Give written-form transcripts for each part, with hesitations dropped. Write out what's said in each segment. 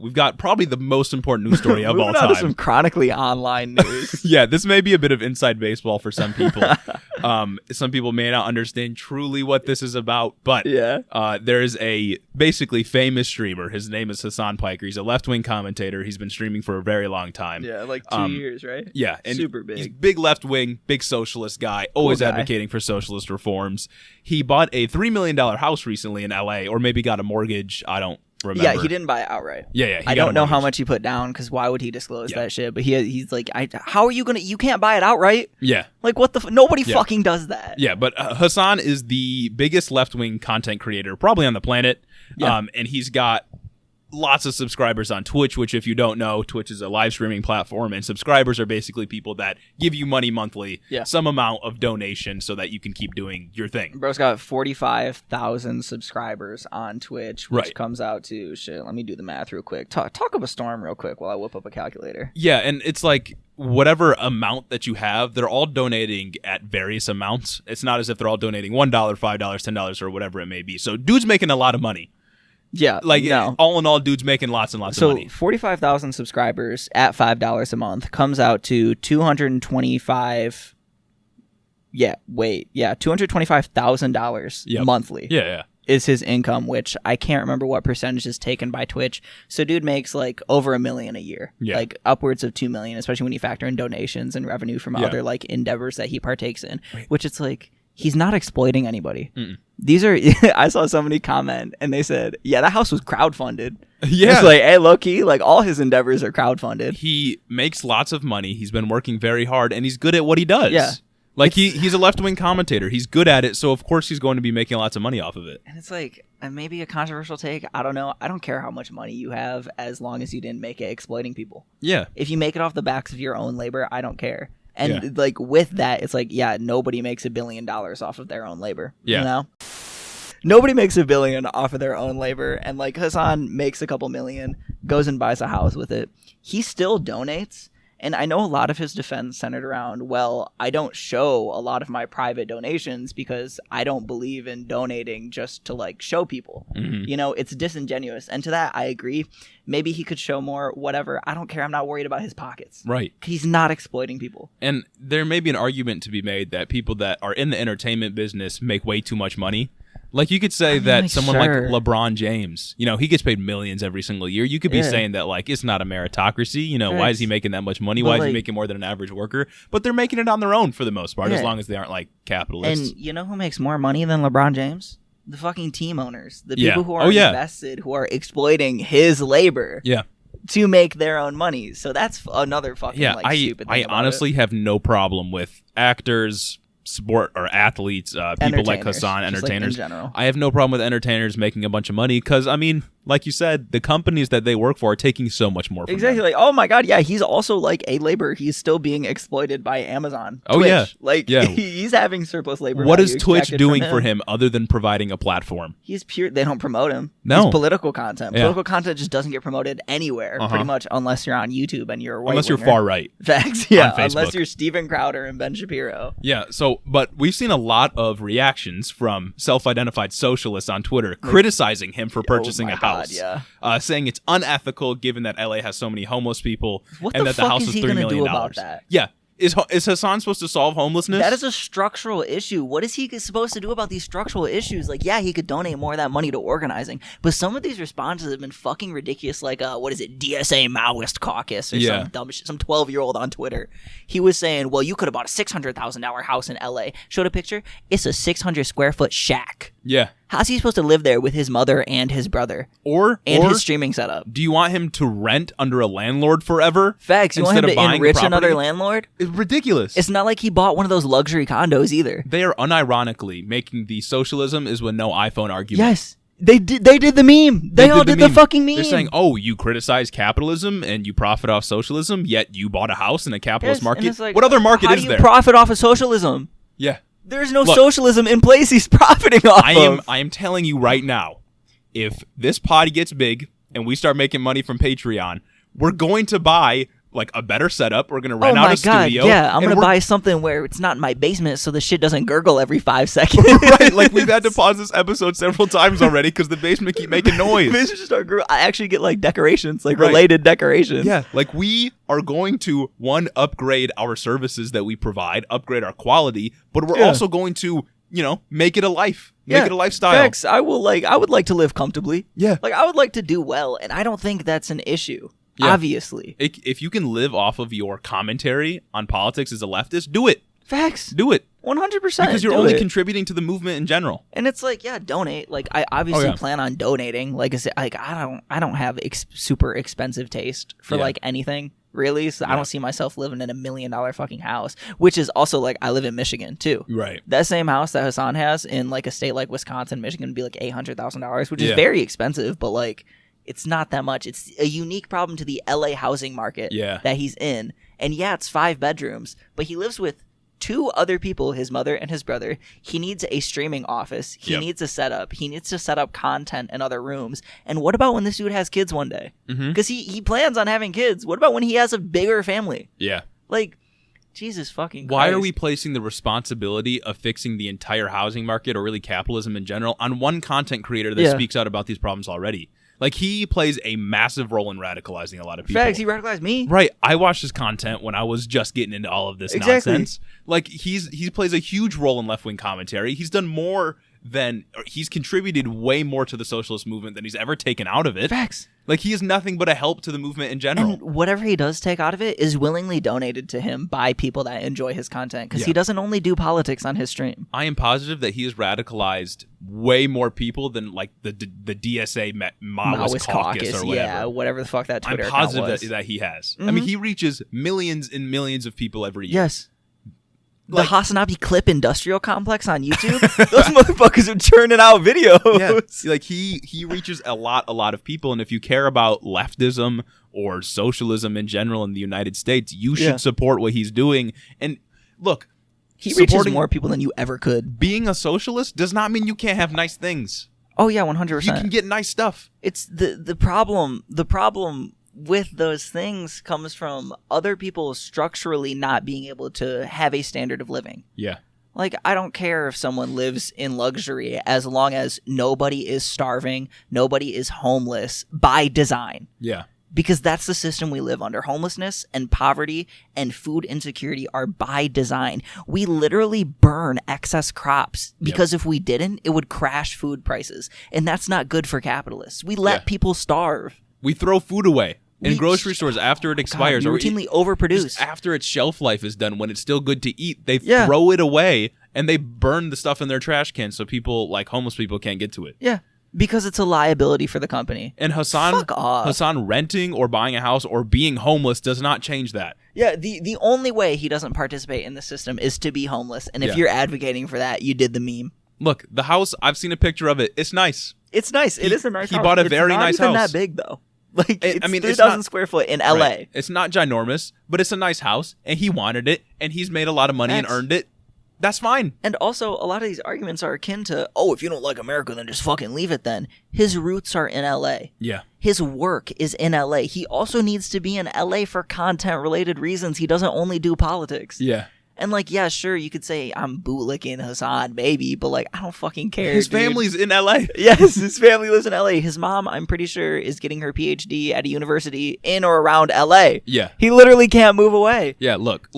we've got probably the most important news story of all Moving on to time. some chronically online news. Yeah, this may be a bit of inside baseball for some people. Some people may not understand truly what this is about, but there is a basically famous streamer. His name is Hasan Piker. He's a left-wing commentator. He's been streaming for a very long time. Yeah, like 2 years, right? Yeah, and super big. He's big left-wing, big socialist guy, always advocating for socialist reforms. He bought a $3 million house recently in LA, or maybe got a mortgage. I don't remember. Yeah, he didn't buy it outright. Yeah. I don't know how much he put down because why would he disclose that shit? But he's like, how are you gonna? You can't buy it outright. Yeah. Like what the? Nobody fucking does that. Yeah, but Hasan is the biggest left-wing content creator probably on the planet. Yeah. And he's got lots of subscribers on Twitch, which if you don't know, Twitch is a live streaming platform, and subscribers are basically people that give you money monthly, some amount of donation so that you can keep doing your thing. Bro's got 45,000 subscribers on Twitch, which comes out to, let me do the math real quick. Talk up a storm real quick while I whip up a calculator. Yeah, and it's like whatever amount that you have, they're all donating at various amounts. It's not as if they're all donating $1, $5, $10, or whatever it may be. So dude's making a lot of money. Yeah, like all in all, dude's making lots and lots of money. So 45,000 subscribers at $5 a month comes out to $225,000 monthly. Yeah. Is his income, which I can't remember what percentage is taken by Twitch. So dude makes like over $1 million a year, like upwards of $2 million, especially when you factor in donations and revenue from other like endeavors that he partakes in. Which it's like he's not exploiting anybody. These are, I saw somebody comment and they said, yeah, that house was crowdfunded. Yeah. It's like, hey, low-key, like all his endeavors are crowdfunded. He makes lots of money. He's been working very hard and he's good at what he does. Yeah. Like he's a left-wing commentator. He's good at it. So of course he's going to be making lots of money off of it. And it's like, maybe a controversial take. I don't know. I don't care how much money you have as long as you didn't make it exploiting people. Yeah. If you make it off the backs of your own labor, I don't care. And like with that, it's like, nobody makes $1 billion off of their own labor. Yeah. You know? Nobody makes $1 billion off of their own labor. And like Hasan makes a couple million, goes and buys a house with it. He still donates. And I know a lot of his defense centered around, well, I don't show a lot of my private donations because I don't believe in donating just to like show people. You know, it's disingenuous. And to that, I agree. Maybe he could show more, whatever. I don't care. I'm not worried about his pockets. Right. He's not exploiting people. And there may be an argument to be made that people that are in the entertainment business make way too much money. Like you could say that someone like LeBron James, you know, he gets paid millions every single year. You could be saying that like it's not a meritocracy. You know, why is he making that much money? Why is he making more than an average worker? But they're making it on their own for the most part, as long as they aren't like capitalists. And you know who makes more money than LeBron James? The fucking team owners, the people who are invested, who are exploiting his labor. Yeah. To make their own money. So that's another fucking stupid thing. I honestly have no problem with actors, sport or athletes, people like Hasan, entertainers. Like in general. I have no problem with entertainers making a bunch of money because, I mean, like you said, the companies that they work for are taking so much more from them. Like, oh my God, yeah, he's also like a labor. He's still being exploited by Amazon. Oh, Twitch. yeah. Like, he's having surplus labor. What is Twitch doing for him other than providing a platform? He's pure, they don't promote him. No. He's political content. Political content just doesn't get promoted anywhere, pretty much, unless you're on YouTube and you're a white Unless you're far right. Facts, yeah. Unless you're Steven Crowder and Ben Shapiro. Yeah, so, but we've seen a lot of reactions from self-identified socialists on Twitter criticizing him for purchasing a house. Saying it's unethical given that LA has so many homeless people and that the house is $3 million. About that? Yeah. Is Hasan supposed to solve homelessness? That is a structural issue. What is he supposed to do about these structural issues? Like, yeah, he could donate more of that money to organizing, but some of these responses have been fucking ridiculous. Like, what is it, DSA Maoist Caucus or some dumb shit, some 12-year-old on Twitter. He was saying, well, you could have bought a $600,000 house in LA. Showed a picture. It's a 600 square foot shack. Yeah. How's he supposed to live there with his mother and his brother? Or his streaming setup? Do you want him to rent under a landlord forever? Facts. You want him to enrich another landlord? It's ridiculous. It's not like he bought one of those luxury condos either. They are unironically making the socialism is with no iPhone argument. Yes. They did the meme. They all did the fucking meme. They're saying, oh, you criticize capitalism and you profit off socialism, yet you bought a house in a capitalist market? Like, what other market is there? How do you profit off of socialism? Yeah. There's no socialism in place he's profiting off of. I am telling you right now, if this pod gets big and we start making money from Patreon, we're going to buy like a better setup. We're gonna rent out a studio. Yeah, I'm gonna buy something where it's not in my basement, so the shit doesn't gurgle every 5 seconds. Right, like we've had to pause this episode several times already because the basement keep making noise. The just start I actually get like decorations, like related decorations. Yeah, like we are going to upgrade our services that we provide, upgrade our quality, but we're also going to, you know, make it a life. Make it a lifestyle. Facts. I would like to live comfortably. Yeah. Like I would like to do well, and I don't think that's an issue. Yeah. Obviously. If you can live off of your commentary on politics as a leftist, do it. Facts. Do it. 100%. Because you're only contributing to the movement in general. And it's like, yeah, donate. Like I obviously plan on donating. Like I said, like I don't have super expensive taste for like anything. Really? So I don't see myself living in $1 million fucking house, which is also like I live in Michigan too. Right. That same house that Hasan has in like a state like Wisconsin, Michigan would be like $800,000, which is very expensive, but like it's not that much. It's a unique problem to the LA housing market that he's in. And yeah, it's 5 bedrooms, but he lives with 2 other people, his mother and his brother. He needs a streaming office. He needs a setup. He needs to set up content in other rooms. And what about when this dude has kids one day? Because he plans on having kids. What about when he has a bigger family? Yeah. Like, Jesus fucking Christ. Why are we placing the responsibility of fixing the entire housing market, or really capitalism in general, on one content creator that speaks out about these problems already? Like, he plays a massive role in radicalizing a lot of people. Facts, he radicalized me. Right. I watched his content when I was just getting into all of this nonsense. Like, he plays a huge role in left-wing commentary. He's done more than... He's contributed way more to the socialist movement than he's ever taken out of it. Facts. Like, he is nothing but a help to the movement in general. And whatever he does take out of it is willingly donated to him by people that enjoy his content, because he doesn't only do politics on his stream. I am positive that he has radicalized way more people than like the DSA Maoist caucus or whatever. Yeah, whatever the fuck that Twitter I'm positive account was. that he has. I mean, he reaches millions and millions of people every year. Yes. The Hasanabi Clip Industrial Complex on YouTube, those motherfuckers are churning out videos. Yeah. Like he reaches a lot of people, and if you care about leftism or socialism in general in the United States, you should support what he's doing. And look, he reaches more people than you ever could. Being a socialist does not mean you can't have nice things. Oh yeah, 100%. You can get nice stuff. It's the problem. The problem with those things comes from other people structurally not being able to have a standard of living. Yeah. Like, I don't care if someone lives in luxury as long as nobody is starving, nobody is homeless by design. Yeah. Because that's the system we live under. Homelessness and poverty and food insecurity are by design. We literally burn excess crops because if we didn't, it would crash food prices. And that's not good for capitalists. We let people starve. We throw food away in grocery stores after it expires. We routinely overproduce. After its shelf life is done, when it's still good to eat, they throw it away and they burn the stuff in their trash cans so people, like homeless people, can't get to it. Yeah, because it's a liability for the company. And Hasan renting or buying a house or being homeless does not change that. Yeah, the only way he doesn't participate in the system is to be homeless. And if you're advocating for that, you did the meme. Look, the house, I've seen a picture of it. It's nice. It is a nice house. He bought a very nice house. It's not even that big, though. Like, it's 3,000 square foot in LA. Right. It's not ginormous, but it's a nice house, and he wanted it, and he's made a lot of money and earned it. That's fine. And also, a lot of these arguments are akin to, oh, if you don't like America, then just fucking leave it then. His roots are in LA. Yeah. His work is in LA. He also needs to be in LA for content-related reasons. He doesn't only do politics. Yeah. And, like, yeah, sure, you could say, I'm bootlicking Hasan, maybe, but, like, I don't fucking care, His family's in L.A. Yes, his family lives in L.A. His mom, I'm pretty sure, is getting her Ph.D. at a university in or around L.A. Yeah. He literally can't move away. Yeah, look.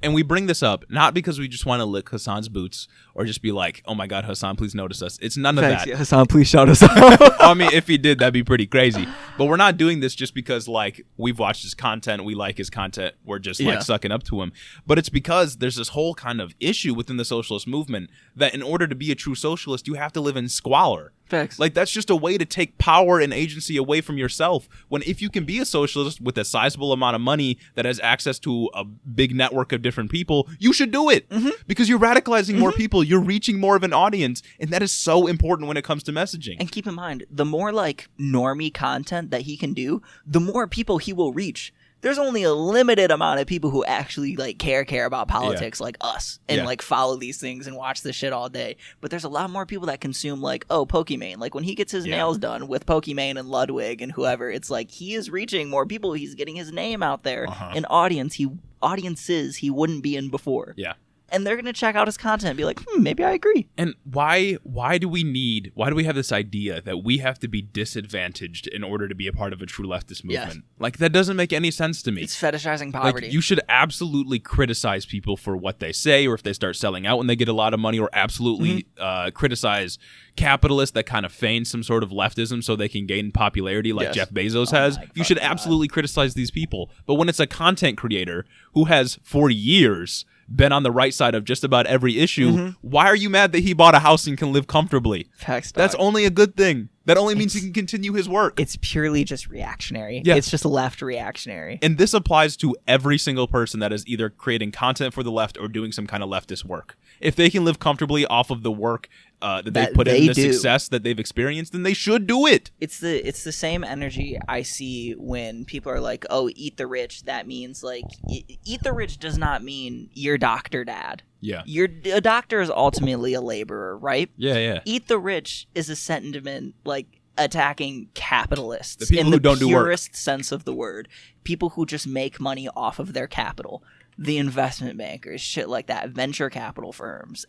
And we bring this up, not because we just want to lick Hasan's boots or just be like, oh, my God, Hasan, please notice us. It's none of that. Yeah, Hasan, please shout us out. I mean, if he did, that'd be pretty crazy. But we're not doing this just because, like, we've watched his content, we like his content, we're just, like, sucking up to him. But it's because there's this whole kind of issue within the socialist movement that in order to be a true socialist, you have to live in squalor. Facts. Like, that's just a way to take power and agency away from yourself. When if you can be a socialist with a sizable amount of money that has access to a big network of different people, you should do it. Because you're radicalizing more people. You're reaching more of an audience. And that is so important when it comes to messaging. And keep in mind, the more, like, normie content that he can do, the more people he will reach. there's only a limited amount of people who actually like care about politics like us and like follow these things and watch this shit all day. But there's a lot more people that consume like, oh, Pokimane. Like when he gets his nails done with Pokimane and Ludwig and whoever, it's like he is reaching more people. He's getting his name out there in audiences he wouldn't be in before. Yeah. And they're going to check out his content and be like, maybe I agree. And why do we have this idea that we have to be disadvantaged in order to be a part of a true leftist movement? Yes. Like, that doesn't make any sense to me. It's fetishizing poverty. Like, you should absolutely criticize people for what they say, or if they start selling out when they get a lot of money, or absolutely criticize capitalists that kind of feign some sort of leftism so they can gain popularity like Jeff Bezos has. You should absolutely criticize these people. But when it's a content creator who has, for years, been on the right side of just about every issue, why are you mad that he bought a house and can live comfortably? Facts, dog. That's only a good thing. That only means he can continue his work. It's purely just reactionary. Yeah. It's just left reactionary. And this applies to every single person that is either creating content for the left or doing some kind of leftist work. If they can live comfortably off of the work that they've put in, the success that they've experienced, then they should do it. It's the same energy I see when people are like, oh, eat the rich. That means like, eat the rich does not mean your doctor dad. Yeah. A doctor is ultimately a laborer, right? Yeah. Eat the rich is a sentiment like attacking capitalists the people in who the don't do work. Purest sense of the word. People who just make money off of their capital. The investment bankers, shit like that, venture capital firms.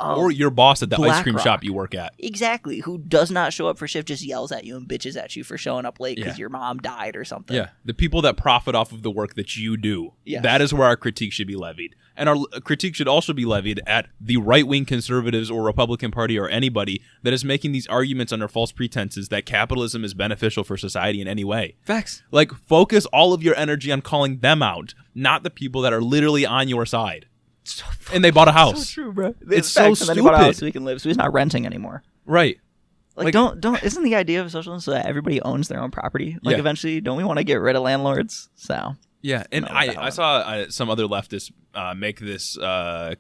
Or your boss at the ice cream shop you work at. Exactly. Who does not show up for shift, just yells at you and bitches at you for showing up late because your mom died or something. Yeah. The people that profit off of the work that you do. Yes. That is where our critique should be levied. And our critique should also be levied at the right-wing conservatives or Republican Party or anybody that is making these arguments under false pretenses that capitalism is beneficial for society in any way. Facts. Like, focus all of your energy on calling them out, not the people that are literally on your side. And they bought a house. So true, bro. It's so stupid. He bought a house so he can live, so he's not renting anymore. Right. Like don't isn't the idea of socialism so that everybody owns their own property? Like eventually, don't we want to get rid of landlords? So yeah, and I saw some other leftists make this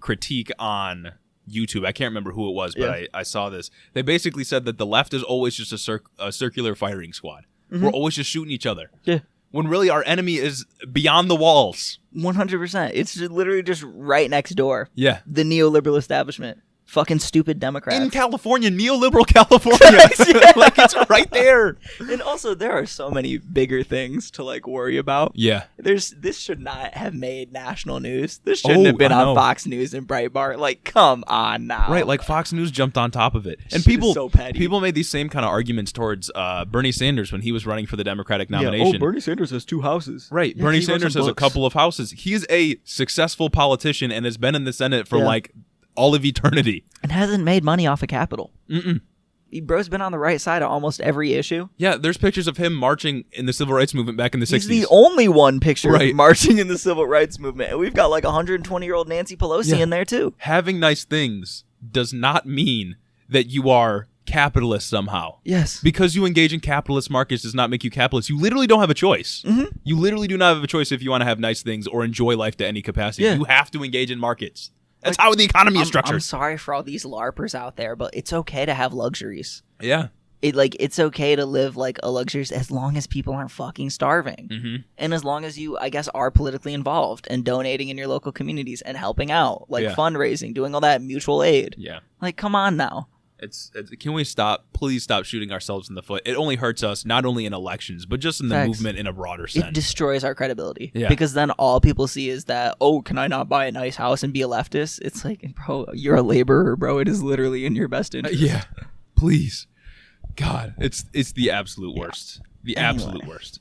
critique on YouTube. I can't remember who it was, but I saw this. They basically said that the left is always just a circular firing squad. We're always just shooting each other. Yeah. When really our enemy is beyond the walls. 100%. It's literally just right next door. Yeah. The neoliberal establishment. Fucking stupid Democrats. In California, neoliberal California. Like, it's right there. And also, there are so many bigger things to, like, worry about. Yeah. This should not have made national news. This shouldn't have been on Fox News and Breitbart. Like, come on now. Right, like, Fox News jumped on top of it. And people made these same kind of arguments towards Bernie Sanders when he was running for the Democratic nomination. Yeah. Oh, Bernie Sanders has 2 houses. Right. Bernie Sanders has a couple of houses. He is a successful politician and has been in the Senate for, like, all of eternity. And hasn't made money off of capital. Bro's been on the right side of almost every issue. Yeah, there's pictures of him marching in the civil rights movement back in the 60s. He's the only one picture of marching in the civil rights movement. And we've got like 120-year-old Nancy Pelosi in there too. Having nice things does not mean that you are capitalist somehow. Yes. Because you engage in capitalist markets does not make you capitalist. You literally don't have a choice. You literally do not have a choice if you want to have nice things or enjoy life to any capacity. You have to engage in markets. That's how the economy is structured. I'm sorry for all these LARPers out there, but it's okay to have luxuries. Yeah. It's okay to live like a luxury as long as people aren't fucking starving. And as long as you, I guess, are politically involved and donating in your local communities and helping out, like fundraising, doing all that mutual aid. Yeah. Like, come on now. Can we please stop shooting ourselves in the foot? It only hurts us, not only in elections, but just in the movement in a broader sense. It destroys our credibility. Yeah. Because then all people see is that, oh, can I not buy a nice house and be a leftist? It's like, bro, you're a laborer, bro. It is literally in your best interest. Yeah. Please. God, it's the absolute worst. The absolute worst.